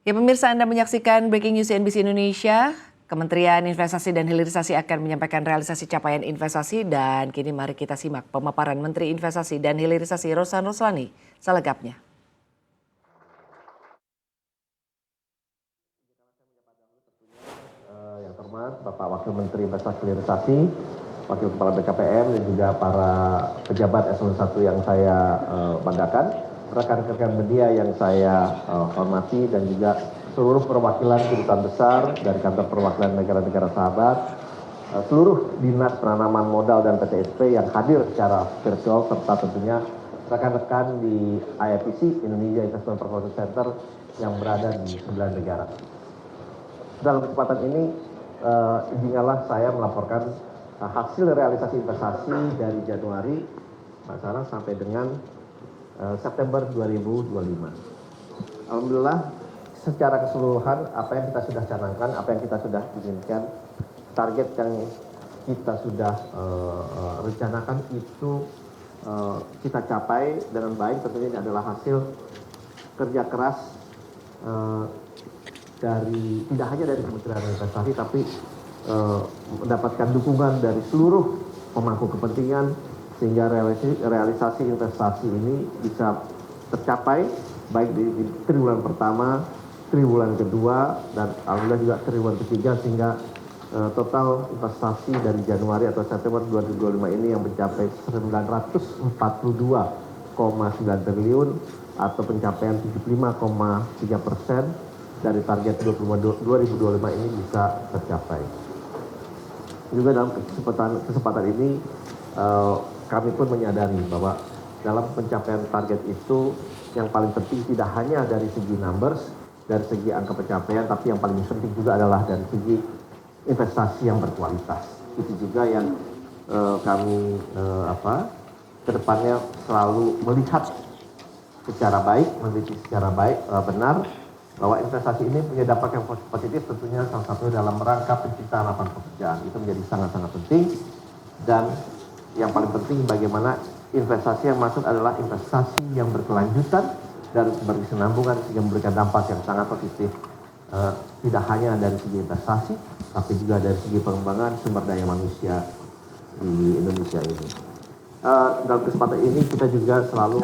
Ya pemirsa, Anda menyaksikan Breaking News CNBC Indonesia. Kementerian Investasi dan Hilirisasi akan menyampaikan realisasi capaian investasi dan kini mari kita simak pemaparan Menteri Investasi dan Hilirisasi Rosan Roslani selengkapnya. Yang terhormat Bapak Wakil Menteri Investasi dan Hilirisasi, Wakil Kepala BKPM dan juga para pejabat eselon 1 yang saya banggakan, rekan-rekan media yang saya hormati dan juga seluruh perwakilan kedutaan besar dari kantor perwakilan negara-negara sahabat, seluruh dinas penanaman modal dan PTSP yang hadir secara virtual serta tentunya rekan-rekan di IFPC Indonesia Investment Promotion Center yang berada di 9 negara. Dalam kesempatan ini, izinkanlah saya melaporkan hasil realisasi investasi dari Januari sampai dengan September 2025. Alhamdulillah, secara keseluruhan apa yang kita sudah canangkan, apa yang kita sudah inginkan, target yang kita sudah rencanakan itu kita capai dengan baik. Tentunya ini adalah hasil kerja keras dari tidak hanya dari Kementerian Investasi tapi mendapatkan dukungan dari seluruh pemangku kepentingan sehingga realisasi investasi ini bisa tercapai baik di triwulan pertama, triwulan kedua dan alhamdulillah juga triwulan ketiga sehingga total investasi dari Januari atau September 2025 ini yang mencapai 942,9 triliun atau pencapaian 75,3% dari target 2025 ini bisa tercapai. Juga dalam kesempatan ini kami pun menyadari bahwa dalam pencapaian target itu yang paling penting tidak hanya dari segi numbers, dari segi angka pencapaian, tapi yang paling penting juga adalah dari segi investasi yang berkualitas. Itu juga yang kami kedepannya selalu melihat secara baik, meneliti secara baik, benar bahwa investasi ini punya dampak yang positif tentunya salah satu dalam rangka penciptaan lapangan pekerjaan. Itu menjadi sangat-sangat penting dan yang paling penting bagaimana investasi yang masuk adalah investasi yang berkelanjutan dan berkesinambungan sehingga memberikan dampak yang sangat positif tidak hanya dari segi investasi tapi juga dari segi pengembangan sumber daya manusia di Indonesia ini. Dalam kesempatan ini kita juga selalu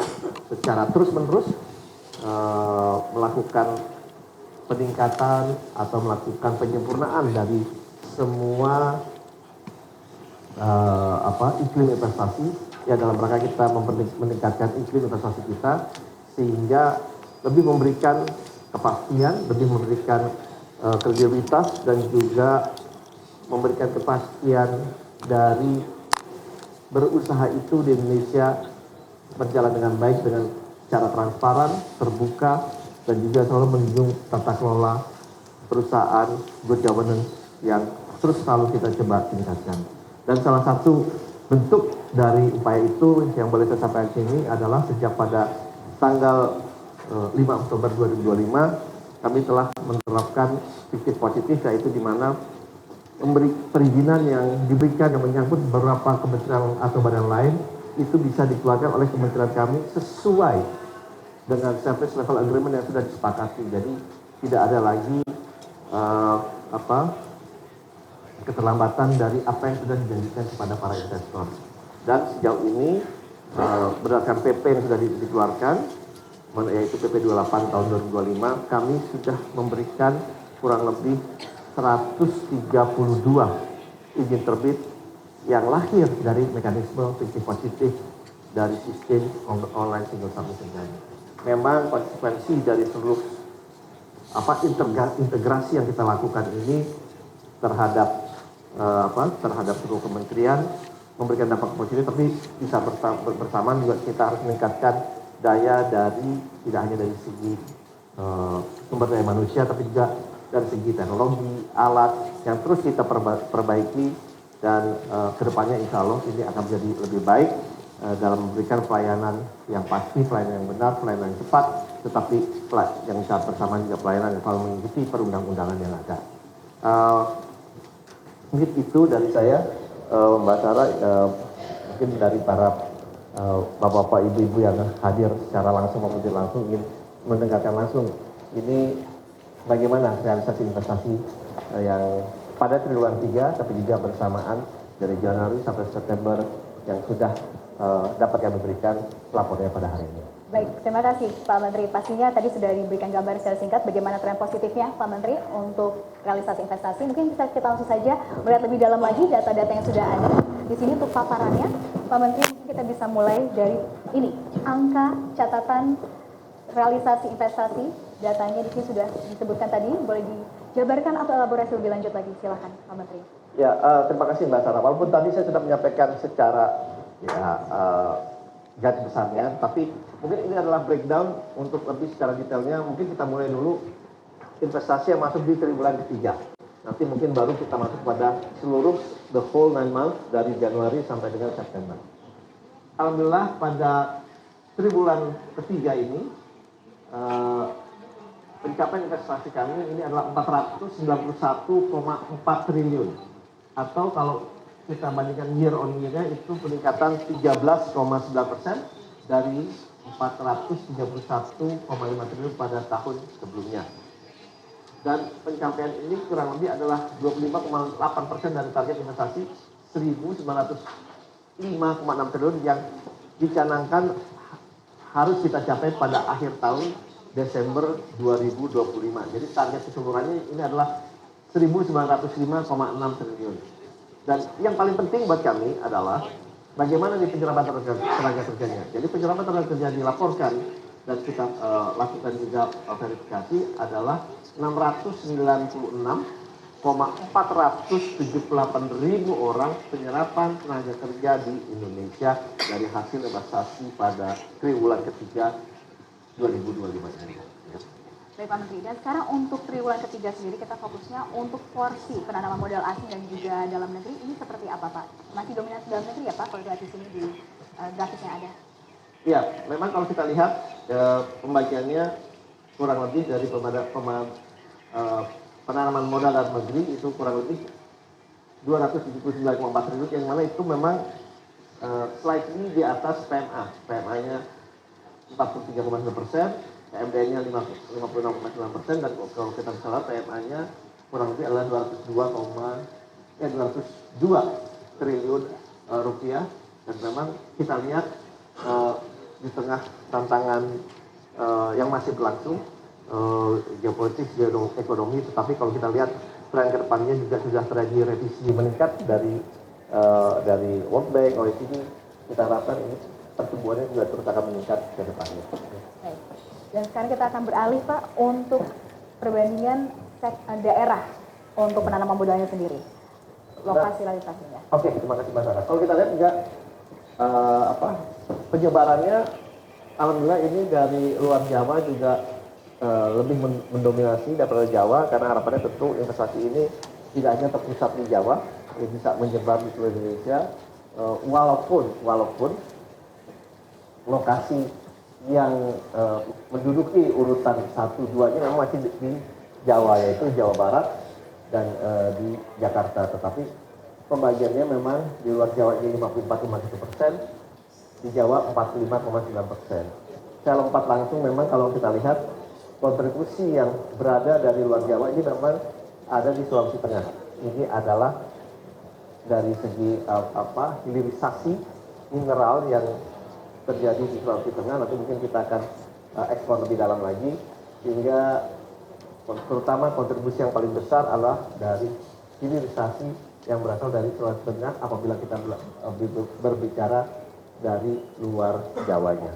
secara terus-menerus melakukan peningkatan atau melakukan penyempurnaan dari semua iklim investasi ya dalam rangka kita meningkatkan iklim investasi kita sehingga lebih memberikan kepastian, lebih memberikan kredibilitas dan juga memberikan kepastian dari berusaha itu di Indonesia berjalan dengan baik dengan cara transparan, terbuka dan juga selalu menjunjung tata kelola perusahaan, good governance yang terus selalu kita coba tingkatkan. Dan salah satu bentuk dari upaya itu yang boleh saya sampaikan sini adalah sejak pada tanggal 5 Oktober 2025 kami telah menerapkan fiktif positif yaitu di mana memberi perizinan yang diberikan yang menyangkut beberapa kementerian atau badan lain itu bisa dikeluarkan oleh kementerian kami sesuai dengan service level agreement yang sudah disepakati. Jadi tidak ada lagi keterlambatan dari apa yang sudah dijanjikan kepada para investor. Dan sejauh ini berdasarkan PP yang sudah dikeluarkan yaitu PP 28 tahun 2025 kami sudah memberikan kurang lebih 132 izin terbit yang lahir dari mekanisme fiktif positif dari sistem online single submission ini. Memang konsekuensi dari seluruh integrasi yang kita lakukan ini terhadap seluruh kementerian memberikan dampak positif, tapi bisa bersamaan juga kita harus meningkatkan daya dari tidak hanya dari segi sumber daya manusia, tapi juga dari segi teknologi, alat yang terus kita perbaiki dan kedepannya insya Allah ini akan menjadi lebih baik dalam memberikan pelayanan yang pasti, pelayanan yang benar, pelayanan yang cepat, tetapi yang saat bersamaan juga pelayanan yang selalu mengikuti perundang-undangan yang ada. Mungkin itu dari saya, Mbak Sarah, mungkin dari para bapak-bapak, ibu-ibu yang hadir secara langsung maupun tidak langsung ingin mendengarkan langsung. Ini bagaimana realisasi investasi yang pada triwulan 3 tapi juga bersamaan dari Januari sampai September yang sudah dapat kami berikan lapornya pada hari ini. Baik, terima kasih Pak Menteri. Pastinya tadi sudah diberikan gambar secara singkat bagaimana tren positifnya Pak Menteri untuk realisasi investasi. Mungkin bisa kita langsung saja melihat lebih dalam lagi data-data yang sudah ada di sini untuk paparannya. Pak Menteri, mungkin kita bisa mulai dari ini, angka catatan realisasi investasi. Datanya di sini sudah disebutkan tadi, boleh dijabarkan atau elaborasi lebih lanjut lagi, silakan Pak Menteri. Ya, terima kasih Mbak Sarah. Walaupun tadi saya sudah menyampaikan secara garis besarnya, tapi mungkin ini adalah breakdown untuk lebih secara detailnya. Mungkin kita mulai dulu investasi yang masuk di triwulan ketiga. Nanti mungkin baru kita masuk pada seluruh the whole 9 months dari Januari sampai dengan September. Alhamdulillah pada triwulan ketiga ini pencapaian investasi kami ini adalah 491,4 triliun, atau kalau kita bandingkan year on year-nya itu peningkatan 13,9% dari 431,5 triliun pada tahun sebelumnya. Dan pencapaian ini kurang lebih adalah 25,8% dari target investasi 1.905,6 triliun yang dicanangkan harus kita capai pada akhir tahun Desember 2025. Jadi target keseluruhannya ini adalah 1.905,6 triliun. Dan yang paling penting buat kami adalah bagaimana nih penyerapan tenaga kerjanya. Jadi penyerapan tenaga kerja dilaporkan dan kita lakukan juga verifikasi adalah 696,478 ribu orang penyerapan tenaga kerja di Indonesia dari hasil investasi pada triwulan ketiga 2025 ini. Baik Pak Menteri, dan sekarang untuk triwulan ketiga sendiri kita fokusnya untuk porsi penanaman modal asing dan juga dalam negeri ini seperti apa Pak? Masih dominasi dalam negeri ya Pak kalau lihat di sini di grafik yang ada? Iya, memang kalau kita lihat pembagiannya kurang lebih dari penanaman modal dalam negeri itu kurang lebih 279,4 triliun, yang mana itu memang slightly di atas PMA. PMA-nya 43,9%. PMD-nya 56,9%, dan kalau kita lihat PMA-nya kurang lebih adalah 202 triliun rupiah. Dan memang kita lihat di tengah tantangan yang masih berlangsung geopolitik, ekonomi, tetapi kalau kita lihat tren ke depannya juga sudah terjadi revisi meningkat dari World Bank, OECD. Kita harapkan ini pertumbuhannya juga terus akan meningkat ke depannya. Baik. Dan sekarang kita akan beralih Pak untuk perbandingan daerah untuk penanaman modalnya sendiri, lokasi realisasinya. Oke, terima kasih Mbak Sarah. Kalau kita lihat juga penyebarannya, alhamdulillah ini dari luar Jawa juga lebih mendominasi daripada Jawa, karena harapannya tentu investasi ini tidak hanya terpusat di Jawa, ini bisa menyebar di seluruh Indonesia, walaupun lokasi yang menduduki urutan 1-2-nya memang masih di Jawa, yaitu Jawa Barat dan di Jakarta. Tetapi pembagiannya memang di luar Jawa ini 54,1%, di Jawa 45,9%. Secara lompat langsung memang kalau kita lihat kontribusi yang berada dari luar Jawa ini memang ada di Sulawesi Tengah. Ini adalah dari segi hilirisasi mineral yang terjadi di Sulawesi Tengah. Nanti mungkin kita akan ekspor lebih dalam lagi, sehingga terutama kontribusi yang paling besar adalah dari hilirisasi yang berasal dari Sulawesi Tengah apabila kita berbicara dari luar Jawanya.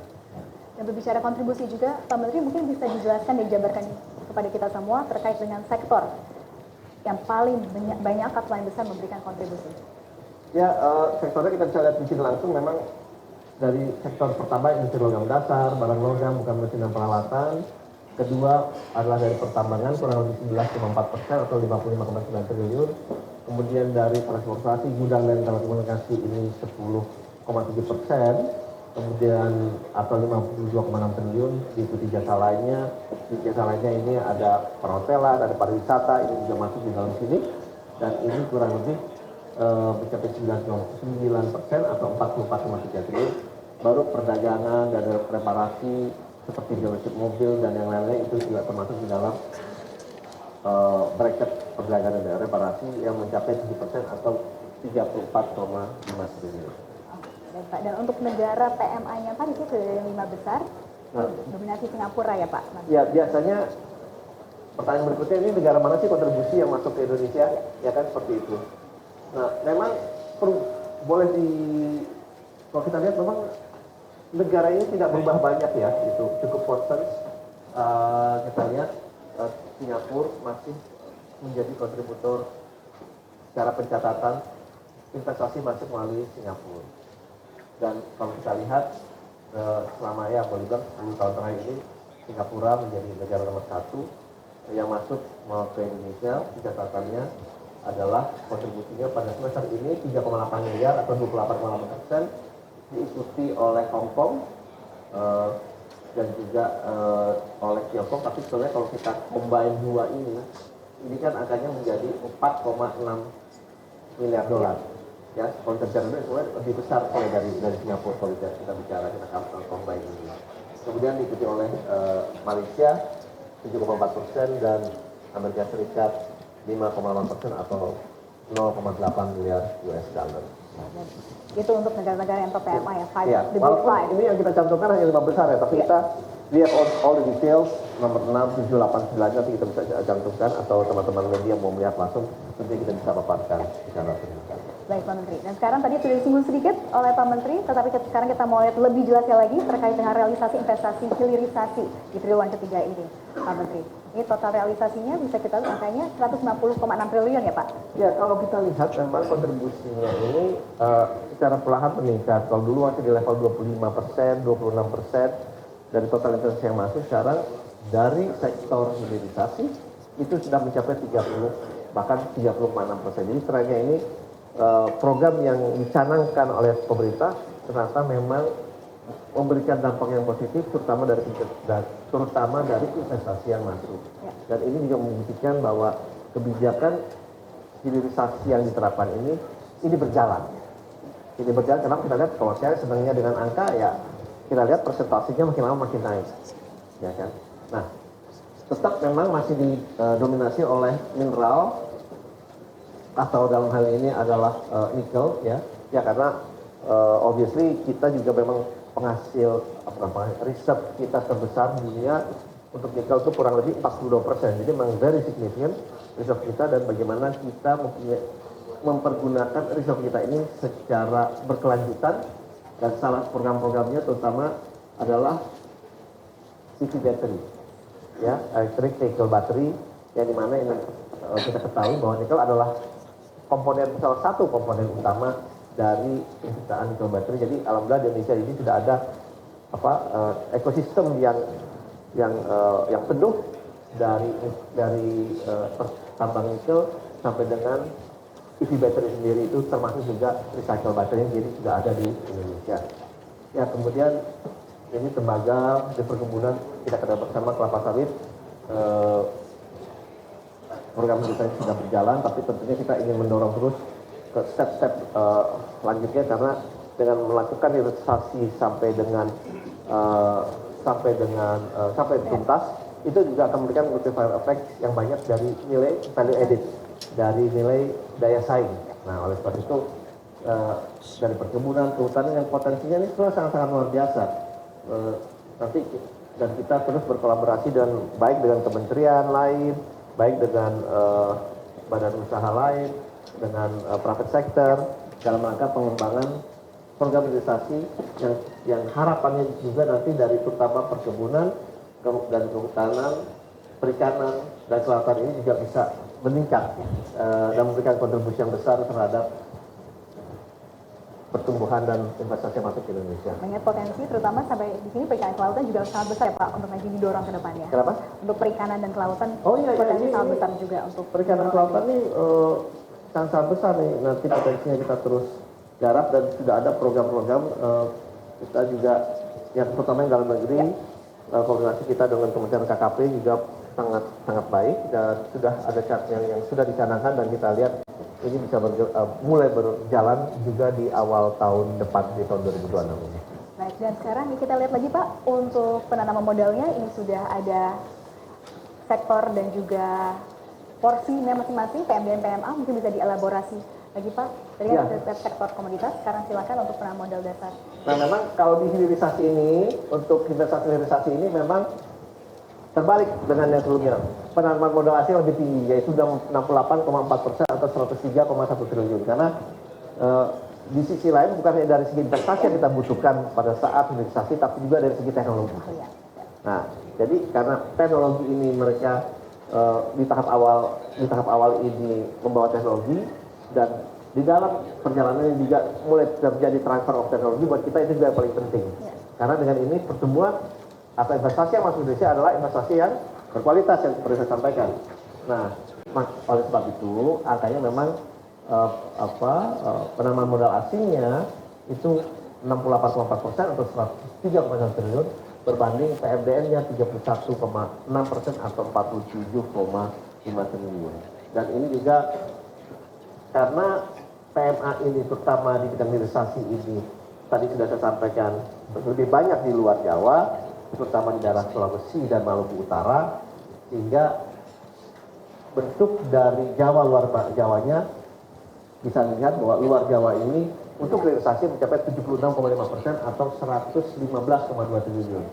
Dan berbicara kontribusi juga, Pak Menteri mungkin bisa dijelaskan dan dijabarkan kepada kita semua terkait dengan sektor yang paling banyak atau paling besar memberikan kontribusi. Ya, sektornya kita bisa lihat di sini langsung. Memang dari sektor pertama industri logam dasar, barang logam, bukan mesin dan peralatan. Kedua adalah dari pertambangan kurang lebih 11,4% atau 55,9 triliun. Kemudian dari transportasi, gudang dan telekomunikasi ini 10,7%. Kemudian atau 52,6 triliun, diikuti jasa lainnya. Di jasa lainnya ini ada perhotelan, ada pariwisata, ini juga masuk di dalam sini. Dan ini kurang lebih mencapai 9% atau 44,3 triliun. Baru perdagangan dan reparasi seperti dealership mobil dan yang lainnya itu juga termasuk di dalam bracket perdagangan dan reparasi yang mencapai 7% atau 34,5 triliun. Dan Pak, dan untuk negara PMA-nya Pak itu sudah ada 5 besar, dominasi Singapura ya Pak? Ya, biasanya pertanyaan berikutnya, ini negara mana sih kontribusi yang masuk ke Indonesia? Ya kan seperti itu. Nah, memang boleh kalau kita lihat memang negara ini tidak berubah banyak ya, itu cukup constant. Kita lihat Singapura masih menjadi kontributor secara pencatatan investasi masuk melalui Singapura. Dan kalau kita lihat selama ya boleh bilang 10 tahun terakhir ini Singapura menjadi negara nomor 1 yang masuk ke Indonesia. Pencatatannya adalah kontribusinya pada semester ini 3,8 miliar atau 28,8%, diikuti oleh Hong Kong dan juga oleh Tiongkok. Tapi sebenarnya kalau kita combine dua ini kan angkanya menjadi 4,6 miliar dolar. Ya, kalau kita bicara itu lebih besar dari Singapura kalau kita bicara kita combine ini. Kemudian diikuti oleh Malaysia 7,4% dan Amerika Serikat 5,8% atau 0,8 miliar US dollar. Itu untuk negara-negara yang top PMA ya, Ya, the big walaupun five. ini yang kita cantumkan hanya 5 besar ya, tapi kita lihat all the details, nomor 6, 7, 8, 9 nanti kita bisa cantumkan atau teman-teman media mau melihat langsung, tentu kita bisa paparkan secara terbuka. Baik Pak Menteri, dan sekarang tadi sudah disinggung sedikit oleh Pak Menteri, tetapi sekarang kita mau lihat lebih jelasnya lagi terkait dengan realisasi investasi hilirisasi di triwulan ketiga ini, Pak Menteri. Ini total realisasinya bisa kita lihat angkanya 190,6 triliun ya Pak? Ya, kalau kita lihat memang kontribusinya ini secara perlahan meningkat. Kalau dulu masih di level 25%, 26% dari total investasi yang masuk, sekarang dari sektor hilirisasi itu sudah mencapai 30, bahkan 30,6%. Jadi trennya ini program yang dicanangkan oleh pemerintah ternyata memang memberikan dampak yang positif, terutama dari investasi yang masuk. Dan ini juga membuktikan bahwa kebijakan hilirisasi yang diterapkan ini berjalan. Ini berjalan karena kita lihat, kalau saya senangnya dengan angka ya kita lihat persentasenya makin lama makin naik, ya kan. Nah, tetap memang masih didominasi oleh mineral atau dalam hal ini adalah nikel ya karena obviously kita juga memang penghasil riset kita terbesar di dunia untuk nikel itu kurang lebih 42%. Jadi memang very significant riset kita, dan bagaimana kita mempergunakan riset kita ini secara berkelanjutan, dan salah program-programnya terutama adalah EV battery ya, electric vehicle battery, yang dimana ini kita ketahui bahwa nikel adalah salah satu komponen utama dari penciptaan nikel battery. Jadi alhamdulillah di Indonesia ini sudah ada ekosistem yang penuh dari tambang nikel sampai dengan EV battery sendiri, itu termasuk juga recycle battery, jadi sudah ada di Indonesia. Ya, kemudian ini tembaga di perkebunan kita kerja bersama kelapa sawit. Program kita sudah berjalan, tapi tentunya kita ingin mendorong terus ke step-step selanjutnya, karena dengan melakukan hilirisasi sampai tuntas, itu juga akan memberikan multiplier effect yang banyak dari nilai value added, dari nilai daya saing. Nah, oleh sebab itu dari perkebunan, kehutanan yang potensinya ini sangat-sangat luar biasa. Dan kita terus berkolaborasi baik dengan kementerian lain, baik dengan badan usaha lain, dengan private sector, dalam rangka pengembangan program hilirisasi yang harapannya juga nanti dari terutama perkebunan dan kehutanan, perikanan, dan kelautan ini juga bisa meningkat dan memberikan kontribusi yang besar terhadap pertumbuhan dan investasi yang masuk ke Indonesia. Banyak potensi, terutama sampai di sini perikanan kelautan juga sangat besar ya Pak untuk nanti didorong ke depannya. Kenapa? Untuk perikanan dan kelautan, potensi sangat besar juga untuk perikanan kelautan ini sangat besar nih, nanti potensinya kita terus garap, dan sudah ada program-program kita juga yang terutama yang dalam negeri, koordinasi kita dengan Kementerian KKP juga sangat baik, dan sudah ada yang sudah dicanangkan, dan kita lihat ini bisa mulai berjalan juga di awal tahun depan, di tahun 2026 ini. Baik, dan sekarang kita lihat lagi Pak, untuk penanaman modalnya ini sudah ada sektor dan juga porsinya masing-masing PMD dan PMA mungkin bisa dielaborasi lagi Pak. Tadi Ya. ada sektor komoditas, sekarang silakan untuk penanaman modal dasar. Nah memang kalau di hilirisasi ini, untuk investasi hilirisasi ini memang terbalik dengan yang sebelumnya. Penanaman modal asing lebih tinggi, yaitu sudah 68,4% atau 103,1 triliun. Karena di sisi lain bukan hanya dari segi investasi yang kita butuhkan pada saat hilirisasi, tapi juga dari segi teknologi. Nah, jadi karena teknologi ini mereka di tahap awal ini membawa teknologi, dan di dalam perjalanan ini juga mulai terjadi transfer of teknologi, buat kita itu juga yang paling penting. Karena dengan ini pertumbuhan atau investasi yang masuk Indonesia adalah investasi yang berkualitas yang seperti saya sampaikan. Nah, oleh sebab itu angkanya memang penanaman modal asingnya itu 68,4% atau 103,1 triliun berbanding PMDN-nya 31,6% atau 47,5 triliun. Dan ini juga karena PMA ini terutama di bidang hilirisasi ini tadi sudah saya sampaikan lebih banyak di luar Jawa, terutama di daerah Sulawesi dan Maluku Utara, sehingga bentuk dari Jawa luar Jawanya bisa dilihat bahwa luar Jawa ini untuk hilirisasi mencapai 76,5% atau 115,2 triliun.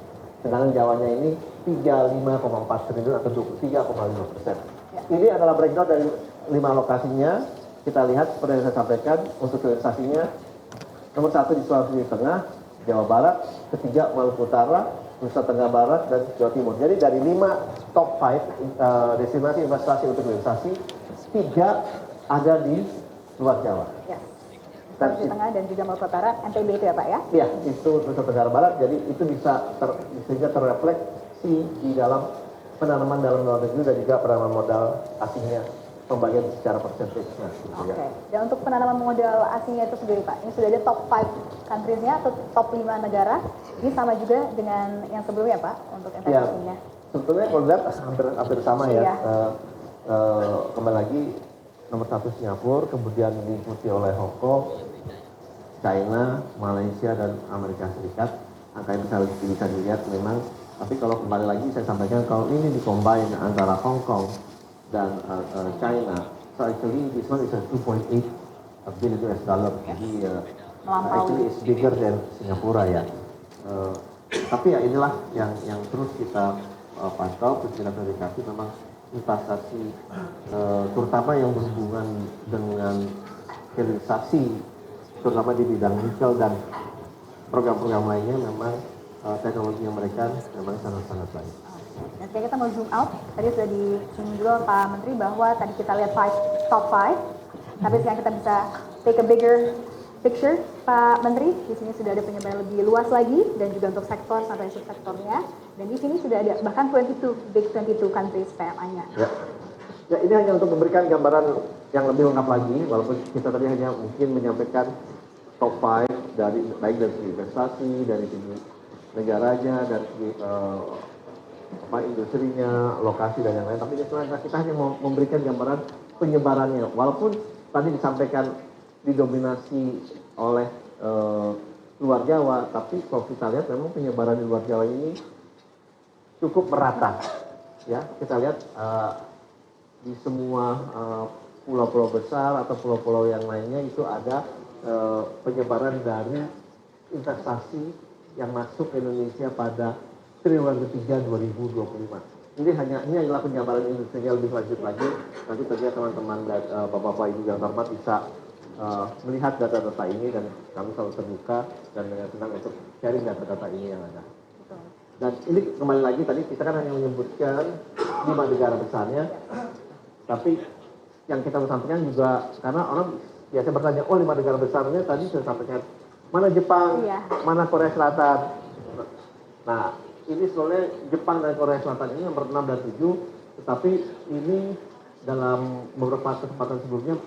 Sedangkan Jawanya ini 35,4 triliun atau 23,5%. Ini adalah breakdown dari 5 lokasinya. Kita lihat seperti yang saya sampaikan untuk hilirisasinya. Nomor 1 di Sulawesi Tengah, Jawa Barat, ketiga Maluku Utara, Nusa Tenggara Barat, dan Jawa Timur. Jadi dari 5 top 5 destinasi investasi untuk hilirisasi, 3 ada di luar Jawa. Ya. Sulawesi Tengah dan juga Maluku Utara, NTB itu ya Pak ya? Iya, itu Nusa Tenggara Barat, jadi itu bisa sehingga terrefleksi di dalam penanaman dalam luar negeri dan juga penanaman modal asingnya, pembagian secara persentasenya. Gitu, Oke. ya. Dan untuk penanaman modal asingnya itu sendiri Pak, ini sudah ada top 5 countries-nya atau top 5 negara. Ini sama juga dengan yang sebelumnya Pak untuk investasinya. Ya, sebetulnya kalau lihat hampir sama ya. Iya. Kembali lagi nomor 1 Singapura, kemudian diikuti oleh Hong Kong, China, Malaysia, dan Amerika Serikat. Angka yang bisa dilihat memang. Tapi kalau kembali lagi saya sampaikan kalau ini dikombin antara Hong Kong dan China, so actually this one is a 2.8 billion US dollar. Jadi actually it's bigger than Singapura ya. Tapi ya inilah yang terus kita pantau, terus kita verifikasi memang investasi terutama yang berhubungan dengan hilirisasi, terutama di bidang nikel dan program-program lainnya, memang teknologinya mereka memang sangat-sangat baik. Dan sekarang kita mau zoom out. Tadi sudah disinggung juga Pak Menteri bahwa tadi kita lihat top 5, tapi sekarang kita bisa take a bigger picture, Pak Menteri. Di sini sudah ada penyebaran lebih luas lagi dan juga untuk sektor sampai subsektornya. Dan di sini sudah ada bahkan 22 countries PMA-nya. Ya, ini hanya untuk memberikan gambaran yang lebih lengkap lagi, walaupun kita tadi hanya mungkin menyampaikan top 5 dari baik dari segi investasi, dari segi negaranya, dari segi industrinya, lokasi dan yang lain. Tapi kita hanya mau memberikan gambaran penyebarannya. Walaupun tadi disampaikan didominasi oleh luar Jawa, tapi kalau kita lihat memang penyebaran di luar Jawa ini cukup merata. Ya, kita lihat di semua pulau-pulau besar atau pulau-pulau yang lainnya itu ada penyebaran dari investasi yang masuk ke Indonesia pada triwulan ketiga 2025. Ini adalah penjabaran industrinya lebih lanjut lagi. Nanti tentunya teman-teman dan bapak-bapak ibu yang hormat bisa melihat data-data ini, dan kami selalu terbuka dan dengan senang untuk sharing data-data ini yang ada. Dan ini kembali lagi tadi kita kan hanya menyebutkan 5 negara besarnya, tapi yang kita sampaikan juga karena orang biasa bertanya, oh 5 negara besarnya tadi saya sampaikan, mana Jepang, mana Korea Selatan. Nah, ini soalnya Jepang dan Korea Selatan ini nomor 6 dan 7, tetapi ini dalam beberapa kesempatan sebelumnya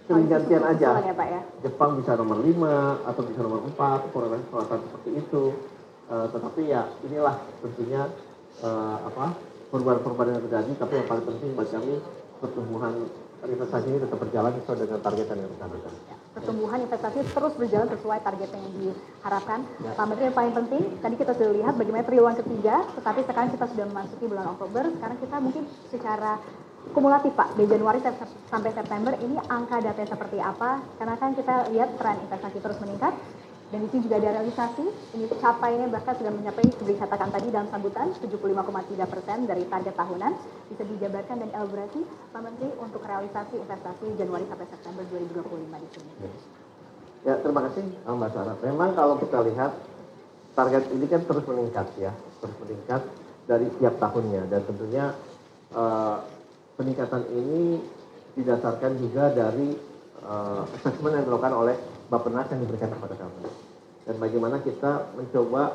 sering gantian aja. Ya, Pak, ya? Jepang bisa nomor 5 atau bisa nomor 4, Korea Selatan seperti itu. Tetapi ya inilah tentunya perubahan-perubahan yang terjadi, tapi yang paling penting bagi kami pertumbuhan investasi ini tetap berjalan sesuai dengan target yang diharapkan. Pertumbuhan investasi terus berjalan sesuai target yang diharapkan. Pak Menteri, yang paling penting, tadi kita sudah lihat bagaimana triwulan ketiga, tetapi sekarang kita sudah memasuki bulan Oktober, sekarang kita mungkin secara kumulatif Pak, dari Januari sampai September ini angka datanya seperti apa? Karena kan kita lihat tren investasi terus meningkat, dan di sini juga ada realisasi, ini capainya bahkan sudah mencapai, seperti dikatakan tadi dalam sambutan, 75,3% dari target tahunan. Bisa dijabarkan dan elaborasi Pak Menteri untuk realisasi investasi Januari sampai September 2025 di sini. Ya, terima kasih Mbak Sarah. Memang kalau kita lihat target ini kan terus meningkat ya, terus meningkat dari tiap tahunnya, dan tentunya peningkatan ini didasarkan juga dari assessment yang dilakukan oleh Bappenas yang diberikan kepada kami, dan bagaimana kita mencoba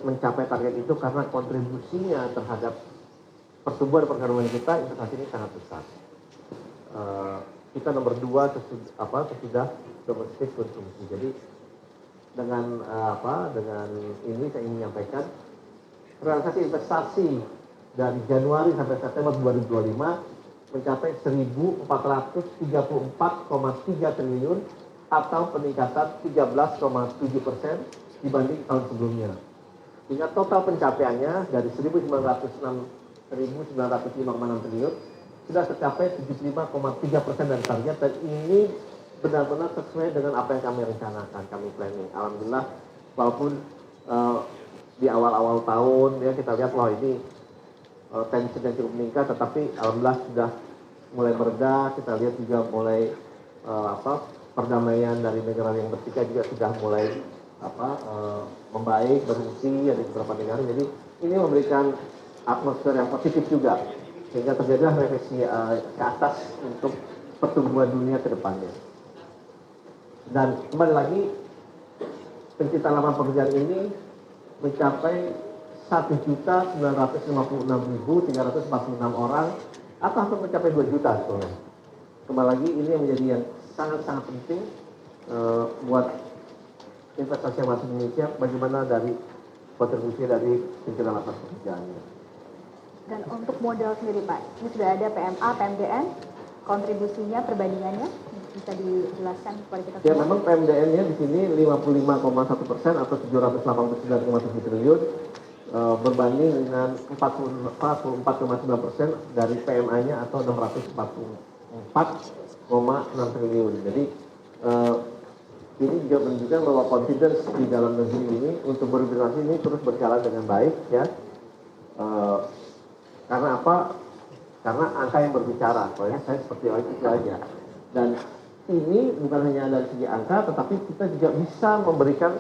mencapai target itu karena kontribusinya terhadap pertumbuhan perekonomian kita, investasi ini sangat besar. Kita nomor 2 sesudah domestik konsumsi. Jadi dengan dengan ini saya ingin menyampaikan realisasi investasi dari Januari sampai September 2025 mencapai 1.434,3 triliun atau peningkatan 13,7% dibanding tahun sebelumnya. Sehingga total pencapaiannya dari 1.905,6 triliun sudah tercapai 75,3% dari target, dan ini benar-benar sesuai dengan apa yang kami rencanakan, kami planning. Alhamdulillah, walaupun di awal-awal tahun ya kita lihat wah ini tensinya cukup meningkat, tetapi alhamdulillah sudah mulai mereda. Kita lihat juga mulai perdamaian dari negara yang bertikai juga sudah mulai membaik, berfungsi di beberapa negara. Jadi ini memberikan atmosfer yang positif juga, sehingga terjadilah refleksi ke atas untuk pertumbuhan dunia ke depannya. Dan kembali lagi, penciptaan lapangan pekerjaan ini mencapai 1.956.346 orang atau hampir mencapai 2 juta sebetulnya. Kembali lagi, ini yang menjadi yang sangat-sangat penting buat investasi yang masuk Indonesia, bagaimana dari kontribusi dari penciptaan lapangan pekerjaannya. Dan untuk modal sendiri Pak, ini sudah ada PMA, PMDN, kontribusinya, perbandingannya, bisa dijelaskan kepada kita semua? Ya, memang PMDN-nya di sini 55,1% atau 789,7 triliun berbanding dengan 44,9% dari PMA-nya atau 644,6 triliun. Jadi ini juga menunjukkan bahwa confidence di dalam negeri ini untuk berinvestasi ini terus berjalan dengan baik ya. Karena apa? Karena angka yang berbicara. Soalnya saya seperti itu aja. Dan ini bukan hanya dari segi angka, tetapi kita juga bisa memberikan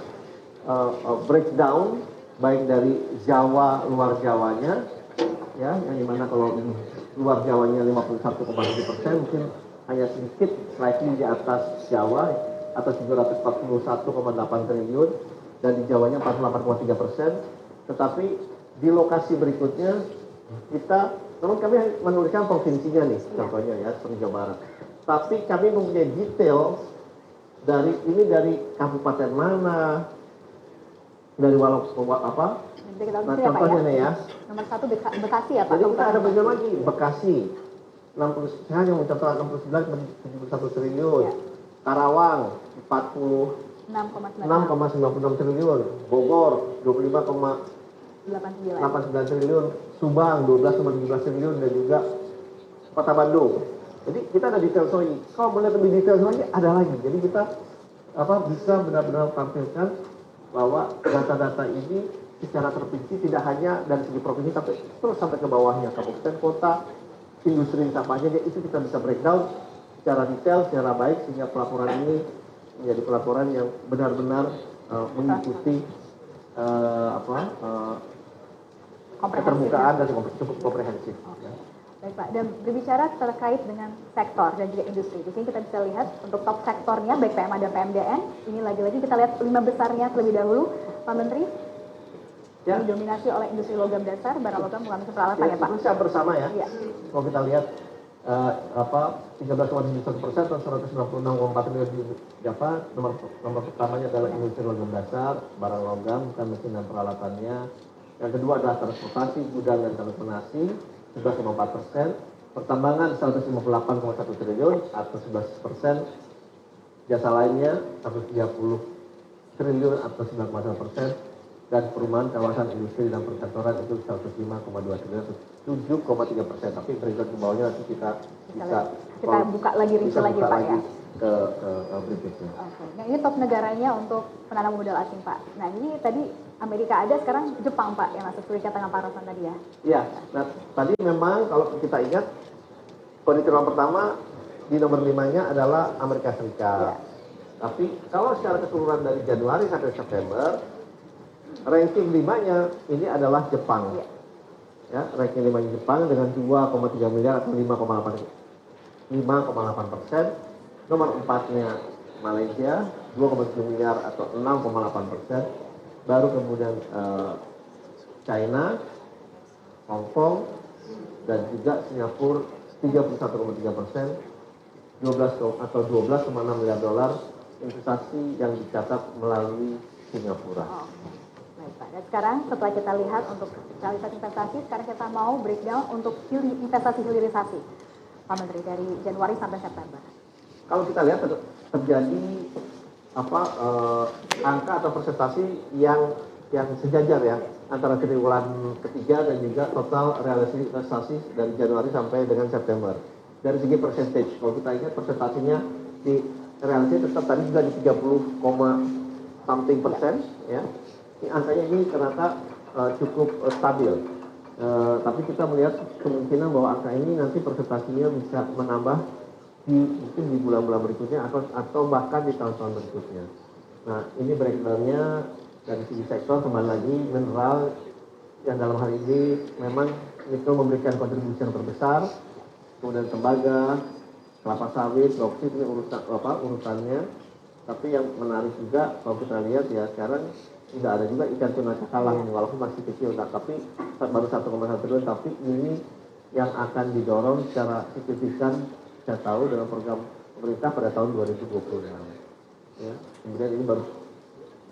breakdown baik dari Jawa, luar Jawanya, ya, yang dimana kalau luar Jawanya 51,7%, mungkin hanya sedikit slightly di atas Jawa atau 741,8 triliun, dan di Jawanya 48,3%. Tetapi di lokasi berikutnya kita, namun kami menuliskan provinsinya nih, contohnya ya, seperti Jawa Barat. Tapi kami mempunyai detail dari kabupaten mana, dari nah, contohnya nih ya. Nomor 1 Bekasi ya Pak. Jadi kita ada bagian lagi Bekasi, saya hanya mencatat 69,71 triliun. Ya. Karawang 46,96 triliun, Bogor 25,89 triliun, Subang 12,17 triliun, dan juga Kota Bandung. Jadi kita ada detail lagi. Kalau melihat lebih detail lagi ada lagi. Jadi kita bisa benar-benar tampilkan bahwa data-data ini secara terperinci tidak hanya dari segi provinsi tapi terus sampai ke bawahnya, kabupaten, kota, industri sampahnya, itu kita bisa breakdown secara detail, secara baik, sehingga pelaporan ini menjadi pelaporan yang benar-benar mengikuti keterbukaan dan cukup komprehensif. Ya. Baik Pak, dan berbicara terkait dengan sektor dan juga industri, di sini kita bisa lihat untuk top sektornya baik PMA dan PMDN, ini lagi-lagi kita lihat 5 besarnya terlebih dahulu, Pak Menteri. Ya. Didominasi oleh industri logam dasar, barang logam, bukan peralatan ya Pak. Itu bersama ya. Ya. Kalau kita lihat 13,71% atau 196,4 triliun nomor pertamanya adalah industri logam dasar, barang logam, bukan mesin dan peralatannya. Yang kedua adalah transportasi, gudang dan telekomunikasi 11,4%, pertambangan 158,1 triliun atau 11%, jasa lainnya 130 triliun atau 9,1%, dan perumahan kawasan industri dan perkantoran itu 105,2 triliun, 7,3%. Tapi breakdown ke bawahnya nanti kita buka lagi rinci lagi Pak ya. Ke berikutnya. Oke. Nah ini top negaranya untuk penanaman modal asing Pak. Nah ini tadi Amerika ada, sekarang Jepang Pak yang masuk seperti kata Pak Roslan tadi ya. Iya. Nah tadi memang kalau kita ingat penelitian pertama di nomor 5-nya adalah Amerika Serikat. Tapi kalau secara keseluruhan dari Januari sampai September, ranking 5-nya ini adalah Jepang. Ya, ranking 5-nya Jepang dengan 2,3 miliar atau 5,8%. Nomor 4-nya Malaysia 2,7 miliar atau 6,8%. Baru kemudian China, Hong Kong, dan juga Singapura 31,3%, 12,6 miliar dolar investasi yang dicatat melalui Singapura. Baik Pak. Dan sekarang setelah kita lihat untuk realisasi investasi, sekarang kita mau breakdown untuk investasi hilirisasi Pak Menteri dari Januari sampai September. Kalau kita lihat terjadi angka atau presentasi yang sejajar ya antara triwulan ketiga dan juga total realisasi investasi dari Januari sampai dengan September. Dari segi percentage, kalau kita ingat presentasinya di realisasi tetap tadi juga di 30,something% ya. Ini angkanya ini ternyata cukup stabil. Tapi kita melihat kemungkinan bahwa angka ini nanti presentasinya bisa menambah mungkin di bulan-bulan berikutnya atau bahkan di tahun-tahun berikutnya. Nah ini breakdown-nya dari segi sektor, kembali lagi mineral yang dalam hal ini memang nikel memberikan kontribusi yang terbesar, kemudian tembaga, kelapa sawit, bauksit ini urutannya. Tapi yang menarik juga kalau kita lihat ya sekarang tidak ada juga ikan tuna cakalang ini walaupun masih kecil, tapi baru 1,1 triliun, tapi ini yang akan didorong secara signifikan saya tahu dalam program pemerintah pada tahun 2026. Ya. Kemudian ini baru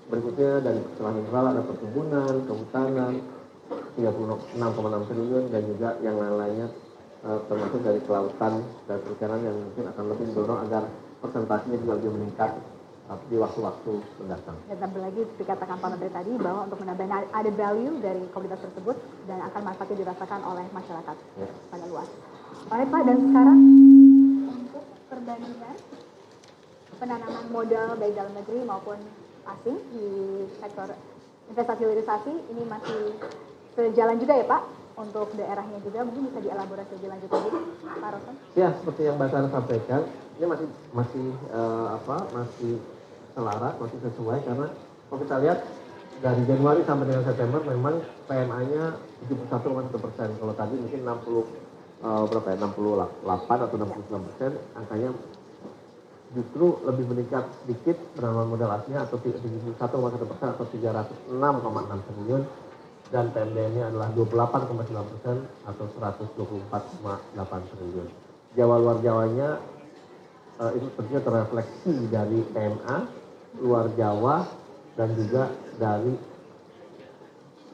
berikutnya dari setelah mineral ada perkebunan, kehutanan 36,6 triliun dan juga yang lain-lainnya termasuk dari kelautan dan perikanan yang mungkin akan lebih mendorong agar presentasinya juga lebih meningkat di waktu-waktu mendatang. Dan tambah lagi dikatakan Pak Menteri tadi bahwa untuk menambah added value dari komoditas tersebut dan akan manfaatnya dirasakan oleh masyarakat pada luas. Baik Pak, dan sekarang untuk perbandingan penanaman modal baik dalam negeri maupun asing di sektor investasi hilirisasi ini masih sejalan juga ya Pak untuk daerahnya juga, mungkin bisa dielaborasi lebih lanjut lagi Pak Roslan? Ya seperti yang Mbak Sarah sampaikan, ini masih selaras, masih sesuai karena kalau kita lihat dari Januari sampai dengan September memang PMA-nya 71,1%. Kalau tadi mungkin 68 atau 69%, angkanya justru lebih meningkat sedikit penanaman modal asingnya atau 71,1% atau 306,6 triliun dan PMD-nya adalah 28,9% atau 124,8 triliun. Jawa luar Jawanya itu tentunya terrefleksi dari PMA luar Jawa dan juga dari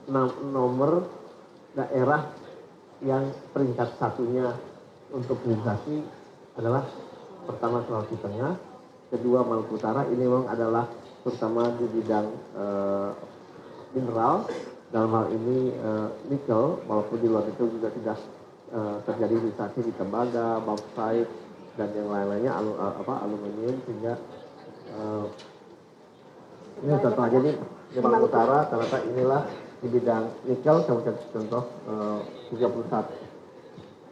nomor daerah yang peringkat satunya untuk hilirisasi adalah pertama Sulawesi Tengah, kedua Maluku Utara. Ini memang adalah terutama di bidang mineral, dalam hal ini nikel, walaupun di luar nikel juga tidak terjadi hilirisasi di tembaga, bauxite dan yang lain-lainnya aluminium sehingga ini contoh aja nih di Maluku Utara ternyata inilah di bidang nikel contoh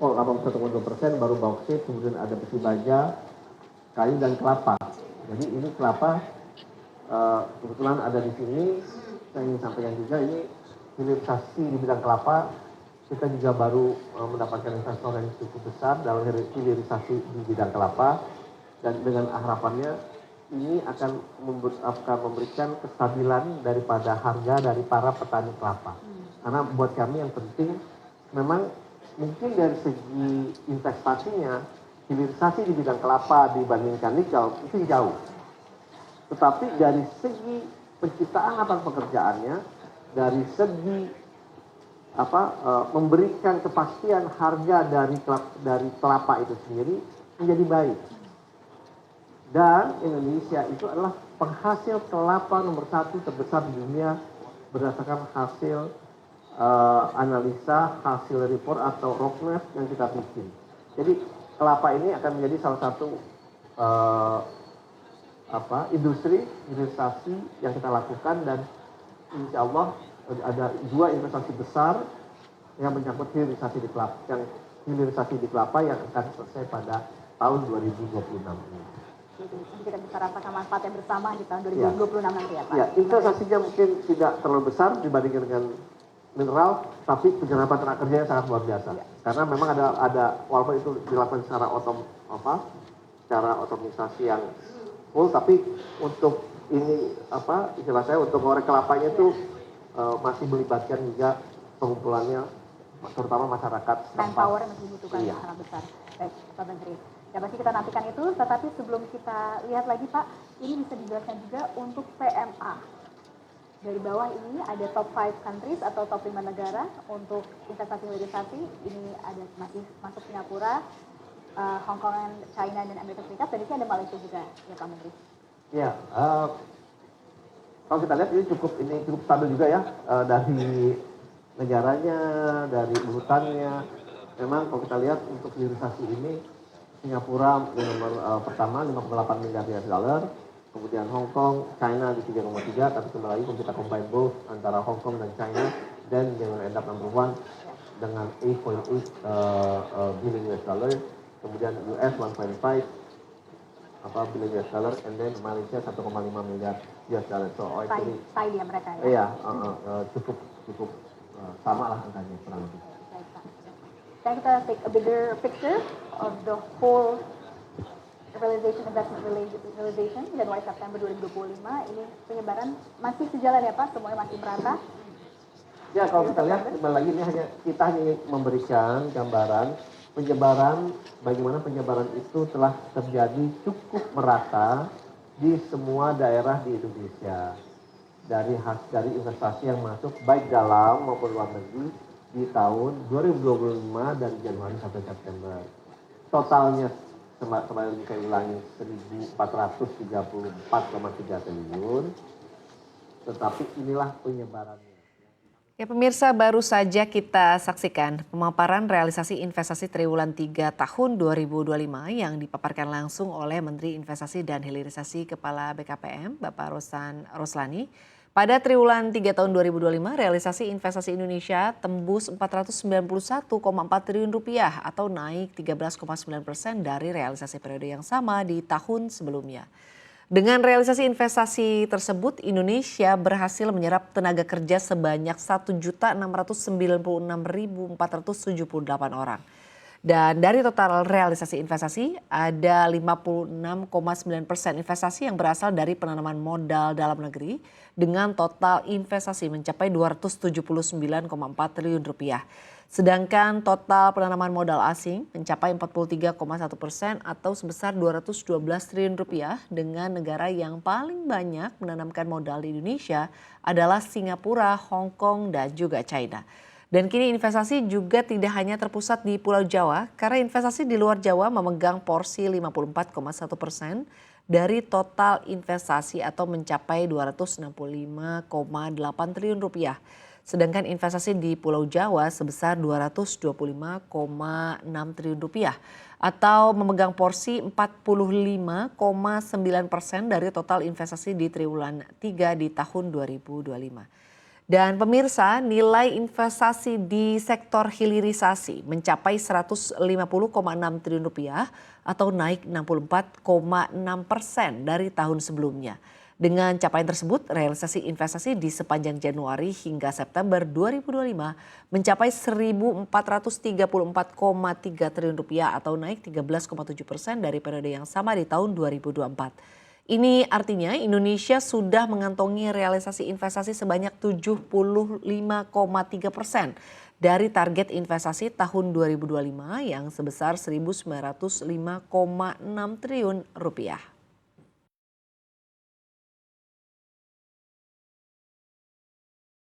81,2%, baru bauksit, kemudian ada besi baja, kayu dan kelapa. Jadi ini kelapa kebetulan ada di sini. Saya ingin sampaikan juga ini hilirisasi di bidang kelapa kita juga baru mendapatkan investor yang cukup besar dalam hilirisasi di bidang kelapa dan dengan harapannya ini akan memberikan kestabilan daripada harga dari para petani kelapa. Karena buat kami yang penting memang mungkin dari segi investasinya hilirisasi di bidang kelapa dibandingkan nikel itu jauh. Tetapi dari segi penciptaan lapangan pekerjaannya, dari segi memberikan kepastian harga dari kelapa itu sendiri menjadi baik. Dan Indonesia itu adalah penghasil kelapa nomor 1 terbesar di dunia berdasarkan hasil analisa, hasil report atau roadmap yang kita bikin. Jadi kelapa ini akan menjadi salah satu industri hilirisasi yang kita lakukan, dan insya Allah ada 2 investasi besar yang menyangkut hilirisasi di kelapa yang akan selesai pada tahun 2026 ini. Jadi kita bisa rasakan manfaatnya bersama di tahun 2026 nanti ya Pak. Ya, investasinya mungkin tidak terlalu besar dibandingkan dengan mineral, tapi penyerapan tenaga kerjanya sangat luar biasa. Ya. Karena memang ada walaupun itu dilakukan secara otomatisasi yang full, tapi untuk ini istilah saya untuk ngorek kelapanya itu masih melibatkan juga pengumpulannya, terutama masyarakat. Manpower yang masih dibutuhkan iya. sangat besar. Baik, Pak Menteri. Ya pasti kita nantikan itu, tetapi sebelum kita lihat lagi Pak, ini bisa dijelaskan juga untuk PMA. Dari bawah ini ada top 5 countries atau top 5 negara untuk investasi hilirisasi. Ini ada masih masuk Singapura, Hong Kong, China, dan Amerika Serikat. Dan di sini ada Malaysia juga, ya Pak Menteri. Ya, kalau kita lihat ini cukup stabil juga ya, dari negaranya, dari urutannya. Memang kalau kita lihat untuk hilirisasi ini, Singapura nomor pertama 58 miliar US dollar, kemudian Hong Kong, China di 3,3, tapi kembali lagi kalau kita combine both antara Hong Kong dan China, dan they will end up number 1 dengan 8.8 billion US dollar, kemudian US 1.5 billion US dollar, and then Malaysia 1,5 miliar US dollar. So actually, dia mereka ya. Iya, cukup sama lah angkanya kurang lebih. Then kita take a bigger picture of the whole investment realization Januari September 2025. Ini penyebaran masih sejalan ya Pak, semuanya masih merata. Ya, kalau kita lihat kembali lagi ini kita hanya memberikan gambaran bagaimana penyebaran itu telah terjadi cukup merata di semua daerah di Indonesia, dari investasi yang masuk baik dalam maupun luar negeri di tahun 2025 dari Januari sampai September. Totalnya kembali saya ulangi 1.434,3 triliun, tetapi inilah penyebarannya. Ya pemirsa, baru saja kita saksikan pemaparan realisasi investasi triwulan 3 tahun 2025 yang dipaparkan langsung oleh Menteri Investasi dan Hilirisasi Kepala BKPM, Bapak Rosan Roslani. Pada triwulan 3 tahun 2025, realisasi investasi Indonesia tembus 491,4 triliun rupiah atau naik 13,9% dari realisasi periode yang sama di tahun sebelumnya. Dengan realisasi investasi tersebut, Indonesia berhasil menyerap tenaga kerja sebanyak 1.696.478 orang. Dan dari total realisasi investasi, ada 56,9% investasi yang berasal dari penanaman modal dalam negeri dengan total investasi mencapai 279,4 triliun rupiah. Sedangkan total penanaman modal asing mencapai 43,1% atau sebesar 212 triliun rupiah, dengan negara yang paling banyak menanamkan modal di Indonesia adalah Singapura, Hong Kong, dan juga China. Dan kini investasi juga tidak hanya terpusat di Pulau Jawa, karena investasi di luar Jawa memegang porsi 54,1% dari total investasi atau mencapai 265,8 triliun rupiah. Sedangkan investasi di Pulau Jawa sebesar 225,6 triliun rupiah atau memegang porsi 45,9% dari total investasi di triwulan 3 di tahun 2025. Dan pemirsa, nilai investasi di sektor hilirisasi mencapai 150,6 triliun rupiah atau naik 64,6% dari tahun sebelumnya. Dengan capaian tersebut, realisasi investasi di sepanjang Januari hingga September 2025 mencapai 1.434,3 triliun rupiah atau naik 13,7% dari periode yang sama di tahun 2024. Ini artinya Indonesia sudah mengantongi realisasi investasi sebanyak 75,3% dari target investasi tahun 2025 yang sebesar 1.905,6 triliun rupiah.